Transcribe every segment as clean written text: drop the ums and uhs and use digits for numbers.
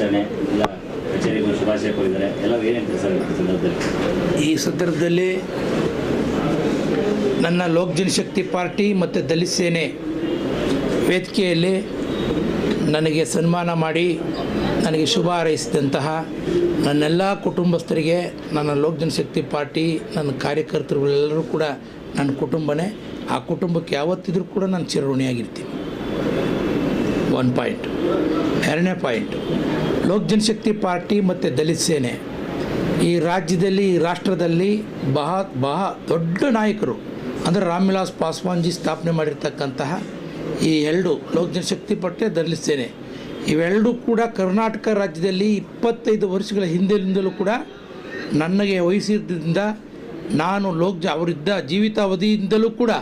ದಿನಾಚರಣೆ ಎಲ್ಲ ಕಚೇರಿಗಳು ಶುಭಾಶಯ ಕೋರಿದ್ದಾರೆ. ಎಲ್ಲ ಏನೇನು ಸರ್ ಸಂದರ್ಭದಲ್ಲಿ? ಈ ಸಂದರ್ಭದಲ್ಲಿ ನನ್ನ ಲೋಕ್ ಜನಶಕ್ತಿ ಪಾರ್ಟಿ ಮತ್ತು ದಲಿತ ಸೇನೆ ವೇದಿಕೆಯಲ್ಲಿ ನನಗೆ ಸನ್ಮಾನ ಮಾಡಿ ನನಗೆ ಶುಭ ಹಾರೈಸಿದಂತಹ ನನ್ನೆಲ್ಲ ಕುಟುಂಬಸ್ಥರಿಗೆ, ನನ್ನ ಲೋಕ್ ಜನಶಕ್ತಿ ಪಾರ್ಟಿ, ನನ್ನ ಕಾರ್ಯಕರ್ತರುಗಳೆಲ್ಲರೂ ಕೂಡ ನನ್ನ ಕುಟುಂಬನೇ. ಆ ಕುಟುಂಬಕ್ಕೆ ಯಾವತ್ತಿದ್ರೂ ಕೂಡ ನಾನು ಚಿರಋಣಿಯಾಗಿರ್ತೀನಿ. 1 ಪಾಯಿಂಟ್. 2ನೇ ಪಾಯಿಂಟ್, ಲೋಕ್ ಜನಶಕ್ತಿ ಪಾರ್ಟಿ ಮತ್ತು ದಲಿತ ಸೇನೆ ಈ ರಾಜ್ಯದಲ್ಲಿ, ಈ ರಾಷ್ಟ್ರದಲ್ಲಿ ಬಹಳ ದೊಡ್ಡ ನಾಯಕರು ಅಂದರೆ ರಾಮ್ ವಿಲಾಸ್ ಪಾಸ್ವಾನ್ಜಿ ಸ್ಥಾಪನೆ ಮಾಡಿರ್ತಕ್ಕಂತಹ ಈ ಎರಡು ಲೋಕ್ ಜನಶಕ್ತಿ ಪಾರ್ಟಿ, ದಲಿತ ಸೇನೆ ಇವೆರಡೂ ಕೂಡ ಕರ್ನಾಟಕ ರಾಜ್ಯದಲ್ಲಿ 25 ವರ್ಷಗಳ ಹಿಂದಿನಿಂದಲೂ ಕೂಡ ನನಗೆ ವಹಿಸಿದ್ದರಿಂದ ನಾನು ಅವರಿದ್ದ ಜೀವಿತಾವಧಿಯಿಂದಲೂ ಕೂಡ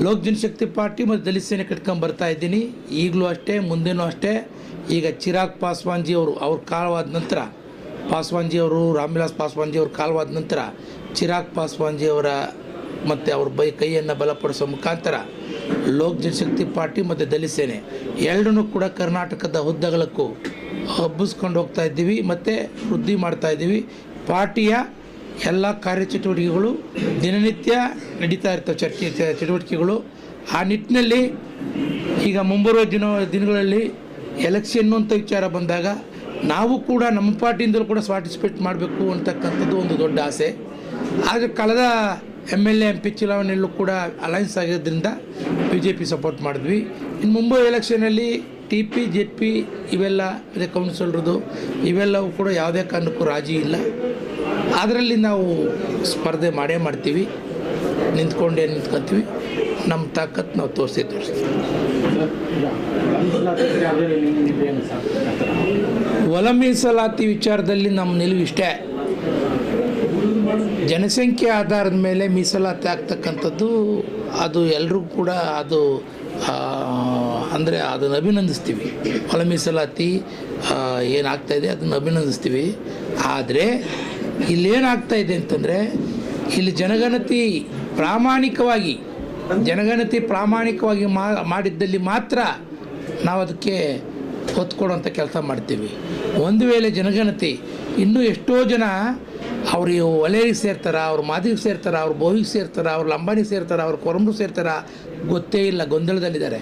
ಲೋಕ್ ಜನಶಕ್ತಿ ಪಾರ್ಟಿ ಮತ್ತು ದಲಿತ ಸೇನೆ ಕಟ್ಕೊಂಬರ್ತಾ ಇದ್ದೀನಿ. ಈಗಲೂ ಅಷ್ಟೇ, ಮುಂದೆನೂ ಅಷ್ಟೇ. ಈಗ ಚಿರಾಗ್ ಪಾಸ್ವಾನ್ಜಿ ಅವ್ರ ಕಾಲವಾದ ನಂತರ, ರಾಮ್ ವಿಲಾಸ್ ಪಾಸ್ವಾನ್ಜಿ ಅವ್ರ ಕಾಲವಾದ ನಂತರ ಚಿರಾಗ್ ಪಾಸ್ವಾನ್ಜಿ ಅವರ ಮತ್ತು ಅವ್ರ ಕೈಯನ್ನು ಬಲಪಡಿಸೋ ಮುಖಾಂತರ ಲೋಕ್ ಜನಶಕ್ತಿ ಪಾರ್ಟಿ ಮತ್ತು ದಲಿತ ಸೇನೆ ಎರಡನ್ನೂ ಕೂಡ ಕರ್ನಾಟಕದ ಹುದ್ದೆಗಳಕ್ಕೂ ಹಬ್ಬಿಸ್ಕೊಂಡು ಹೋಗ್ತಾ ಇದ್ದೀವಿ ಮತ್ತು ವೃದ್ಧಿ ಮಾಡ್ತಾ ಇದ್ದೀವಿ. ಪಾರ್ಟಿಯ ಎಲ್ಲ ಕಾರ್ಯಚಟುವಟಿಕೆಗಳು ದಿನನಿತ್ಯ ನಡೀತಾ ಇರ್ತವೆ, ಚಟುವಟಿಕೆಗಳು. ಆ ನಿಟ್ಟಿನಲ್ಲಿ ಈಗ ಮುಂಬರುವ ದಿನಗಳಲ್ಲಿ ಎಲೆಕ್ಷನ್ನು ಅಂತ ವಿಚಾರ ಬಂದಾಗ ನಾವು ಕೂಡ ನಮ್ಮ ಪಾರ್ಟಿಯಿಂದಲೂ ಕೂಡ ಪಾರ್ಟಿಸಿಪೇಟ್ ಮಾಡಬೇಕು ಅಂತಕ್ಕಂಥದ್ದು ಒಂದು ದೊಡ್ಡ ಆಸೆ. ಆದರೆ ಕಳೆದ MLA MP ಚುನಾವಣೆಯಲ್ಲೂ ಕೂಡ ಅಲೈನ್ಸ್ ಆಗಿದ್ದರಿಂದ BJP ಸಪೋರ್ಟ್ ಮಾಡಿದ್ವಿ. ಇನ್ನು ಮುಂಬೈ ಎಲೆಕ್ಷನಲ್ಲಿ TP JP ಇವೆಲ್ಲ ಇದೆ, ಕೌನ್ಸಿಲರ್ದು ಇವೆಲ್ಲವೂ ಕೂಡ ಯಾವುದೇ ಕಾರಣಕ್ಕೂ ರಾಜಿ ಇಲ್ಲ. ಅದರಲ್ಲಿ ನಾವು ಸ್ಪರ್ಧೆ ಮಾಡ್ತೀವಿ, ನಿಂತ್ಕೊಂತೀವಿ. ನಮ್ಮ ತಾಕತ್ತು ನಾವು ತೋರಿಸ್ತೀವಿ. ಒಳ ಮೀಸಲಾತಿ ವಿಚಾರದಲ್ಲಿ ನಮ್ಮ ನಿಲುವು ಇಷ್ಟೇ. ಜನಸಂಖ್ಯೆ ಆಧಾರದ ಮೇಲೆ ಮೀಸಲಾತಿ ಆಗ್ತಕ್ಕಂಥದ್ದು ಅದು ಎಲ್ರಿಗೂ ಕೂಡ ಅದು ಅಂದರೆ ಅದನ್ನು ಅಭಿನಂದಿಸ್ತೀವಿ. ಒಳ ಮೀಸಲಾತಿ ಏನಾಗ್ತಾಯಿದೆ ಅದನ್ನು ಅಭಿನಂದಿಸ್ತೀವಿ. ಆದರೆ ಇಲ್ಲೇನಾಗ್ತಾಯಿದೆ ಅಂತಂದರೆ, ಇಲ್ಲಿ ಜನಗಣತಿ ಪ್ರಾಮಾಣಿಕವಾಗಿ ಮಾಡಿದ್ದಲ್ಲಿ ಮಾತ್ರ ನಾವು ಅದಕ್ಕೆ ಒತ್ತು ಕೊಡುವಂಥ ಕೆಲಸ ಮಾಡ್ತೀವಿ. ಒಂದು ವೇಳೆ ಜನಗಣತಿ ಇನ್ನೂ ಎಷ್ಟೋ ಜನ ಅವ್ರು ಒಲೆಗೆ ಸೇರ್ತಾರೆ, ಅವ್ರು ಮಾದಿಗೆ ಸೇರ್ತಾರೆ, ಅವ್ರು ಬೋವಿಗೆ ಸೇರ್ತಾರೆ, ಅವ್ರು ಲಂಬಾಣಿಗೆ ಸೇರ್ತಾರೆ, ಅವ್ರು ಕೊರಂಬು ಸೇರ್ತಾರೆ, ಗೊತ್ತೇ ಇಲ್ಲ, ಗೊಂದಲದಲ್ಲಿದ್ದಾರೆ.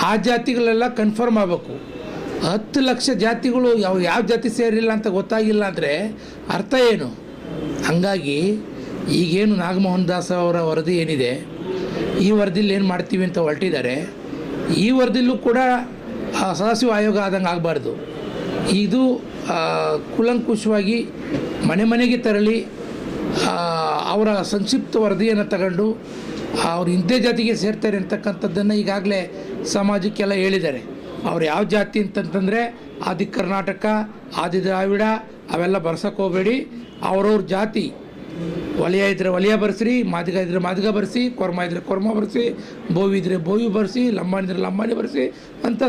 ಆ ಜಾತಿಗಳೆಲ್ಲ ಕನ್ಫರ್ಮ್ ಆಗಬೇಕು. 10 ಲಕ್ಷ ಜಾತಿಗಳು ಯಾವ ಜಾತಿ ಸೇರಿಲ್ಲ ಅಂತ ಗೊತ್ತಾಗಿಲ್ಲ ಅಂದರೆ ಅರ್ಥ ಏನು? ಹಾಗಾಗಿ ಈಗೇನು ನಾಗಮೋಹನ್ ದಾಸ್ ಅವರ ವರದಿ ಏನಿದೆ, ಈ ವರದಿಲಿ ಏನು ಮಾಡ್ತೀವಿ ಅಂತ ಹೊರಟಿದ್ದಾರೆ. ಈ ವರದಿಲೂ ಕೂಡ ಸದಾಶಿವ ಆಯೋಗ ಆದಂಗೆ ಆಗಬಾರ್ದು. ಇದು ಕೂಲಂಕುಷವಾಗಿ ಮನೆಗೆ ತೆರಳಿ ಅವರ ಸಂಕ್ಷಿಪ್ತ ವರದಿಯನ್ನು ತಗೊಂಡು ಅವ್ರು ಇಂಥ ಜಾತಿಗೆ ಸೇರ್ತಾರೆ ಅಂತಕ್ಕಂಥದ್ದನ್ನು ಈಗಾಗಲೇ ಸಮಾಜಕ್ಕೆಲ್ಲ ಹೇಳಿದ್ದಾರೆ. ಅವ್ರು ಯಾವ ಜಾತಿ ಅಂತಂತಂದರೆ ಆದಿ ಕರ್ನಾಟಕ, ಆದಿ ದ್ರಾವಿಡ ಅವೆಲ್ಲ ಬರ್ಸೋಕ್ಕೆ ಹೋಗಬೇಡಿ. ಅವ್ರವ್ರ ಜಾತಿ ವಲಯ ಇದ್ದರೆ ವಲಯ ಬರೆಸ್ರಿ, ಮಾದಿಗ ಇದ್ದರೆ ಮಾದಿಗ ಬರೆಸಿ, ಕೊರ್ಮ ಇದ್ದರೆ ಕೊರ್ಮ ಬರೆಸಿ, ಬೋವಿ ಇದ್ದರೆ ಬೋವಿ ಬರೆಸಿ, ಲಂಬಾಣಿ ಇದ್ದರೆ ಲಂಬಾಣಿ ಬರೆಸಿ ಅಂತ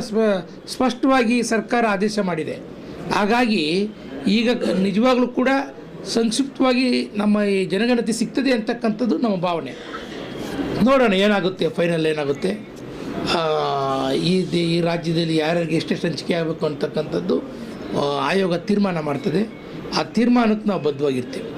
ಸ್ಪಷ್ಟವಾಗಿ ಸರ್ಕಾರ ಆದೇಶ ಮಾಡಿದೆ. ಹಾಗಾಗಿ ಈಗ ನಿಜವಾಗ್ಲೂ ಕೂಡ ಸಂಕ್ಷಿಪ್ತವಾಗಿ ನಮ್ಮ ಈ ಜನಗಣತಿ ಸಿಗ್ತದೆ ಅಂತಕ್ಕಂಥದ್ದು ನಮ್ಮ ಭಾವನೆ. ನೋಡೋಣ ಏನಾಗುತ್ತೆ, ಫೈನಲ್ ಏನಾಗುತ್ತೆ. ಈ ರಾಜ್ಯದಲ್ಲಿ ಯಾರ್ಯಾರಿಗೆ ಎಷ್ಟೆಷ್ಟು ಹಂಚಿಕೆ ಆಗಬೇಕು ಅಂತಕ್ಕಂಥದ್ದು ಆಯೋಗ ತೀರ್ಮಾನ ಮಾಡ್ತದೆ. ಆ ತೀರ್ಮಾನಕ್ಕೆ ನಾವು ಬದ್ಧವಾಗಿರ್ತೀವಿ.